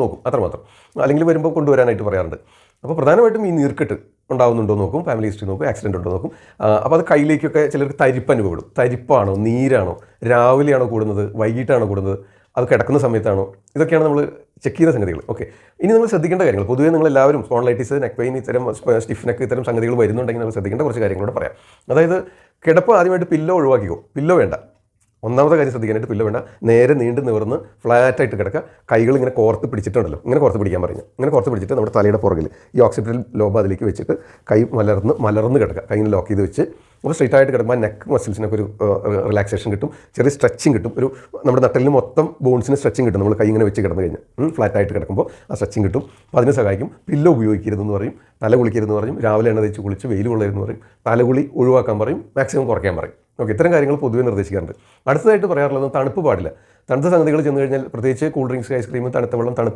നോക്കും, അത്രമാത്രം. അല്ലെങ്കിൽ വരുമ്പോൾ കൊണ്ടുവരാനായിട്ട് പറയാറുണ്ട്. അപ്പോൾ പ്രധാനമായിട്ടും ഈ നീർക്കെട്ട് ഉണ്ടാകുന്നുണ്ടോ നോക്കും, ഫാമിലി ഹിസ്റ്ററി നോക്കും, ആക്സിഡൻറ്റ് ഉണ്ടോ നോക്കും. അപ്പോൾ അത് കയ്യിലേക്കൊക്കെ ചിലർക്ക് തരിപ്പ് അനുഭവപ്പെടും. തരിപ്പാണോ, നീരാണോ, രാവിലെയാണോ കൂടുന്നത്, വൈകിട്ടാണോ കൂടുന്നത്, അത് കിടക്കുന്ന സമയത്താണോ, ഇതൊക്കെയാണ് നമ്മൾ ചെക്ക് ചെയ്യുന്ന സംഗതികൾ. ഓക്കെ, ഇനി നിങ്ങൾ ശ്രദ്ധിക്കേണ്ട കാര്യങ്ങൾ, പൊതുവേ നിങ്ങളെല്ലാവരും സ്പോണ്ടലൈറ്റിസ്, നെക്ക് പെയിൻ, ഇത്തരം സ്റ്റിഫ് നെക്ക്, ഇത്തരം സംഗതികൾ വരുന്നുണ്ടെങ്കിൽ നിങ്ങൾ ശ്രദ്ധിക്കേണ്ട കുറച്ച് കാര്യങ്ങളോട് പറയാം. അതായത് കിടപ്പ് ആദ്യമായിട്ട് പില്ലോ ഒഴിവാക്കിക്കോ. പില്ലോ വേണ്ട. ഒന്നാമത്തെ കാര്യം ശ്രദ്ധിക്കാനായിട്ട് പില്ലോ വേണ്ട. നേരെ നീണ്ട് നിവർന്ന് ഫ്ലാറ്റായിട്ട് കിടക്കുക. കൈകൾ ഇങ്ങനെ കോർത്ത് പിടിച്ചിട്ടുണ്ടല്ലോ, ഇങ്ങനെ കോർത്ത് പിടിക്കാൻ പറഞ്ഞു. ഇങ്ങനെ കോർത്ത് പിടിച്ചിട്ട് നമ്മുടെ തലയുടെ പുറകിൽ ഈ ഓക്സിപിറ്റൽ ലോബ് അതിലേക്ക് വെച്ചിട്ട് കൈ മലർന്ന് കിടക്കുക. കൈ ലോക്ക് ചെയ്ത് വെച്ച് അപ്പോൾ സ്ട്രെയിറ്റ് ആയിട്ട് കിടക്കുമ്പോൾ നെക്ക് മസിൽസിനൊക്കെ ഒരു റിലാക്സേഷൻ കിട്ടും, ചെറിയ സ്ട്രെച്ചിങ് കിട്ടും. ഒരു നമ്മുടെ നട്ടലിന് മൊത്തം ബോൺസിന് സ്ട്രെച്ചിങ് കിട്ടും. നമ്മൾ കൈ ഇങ്ങനെ വെച്ച് കിടന്നു കഴിഞ്ഞാൽ ഫ്ലാറ്റായിട്ട് കിടക്കുമ്പോൾ ആ സ്ട്രെച്ചിങ് കിട്ടും. അപ്പോൾ അതിനെ സഹായിക്കും. പില്ലോ ഉപയോഗിക്കരുതെന്ന് പറയും, തല കുളിക്കരുതെന്ന് പറയും, രാവിലെ എണ്ണ തേച്ച് കുളിച്ച് വെയിൽ കൊള്ളരുതെന്ന് പറയും, തലകുളി ഒഴിവാക്കാൻ പറയും, മാക്സിമം കുറയ്ക്കാൻ പറയും. ഓക്കെ, ഇത്തരം കാര്യങ്ങൾ പൊതുവെ നിർദ്ദേശിക്കാറുണ്ട്. അടുത്തതായിട്ട് പറയാറുള്ളത് തണുപ്പ് പാടില്ല. തണുത്ത സംഗതികൾ ചെന്ന് കഴിഞ്ഞാൽ, പ്രത്യേകിച്ച് കൂൾ ഡ്രിങ്ക്സ്, ഐസ്ക്രീം, തണുത്ത വെള്ളം, തണുത്ത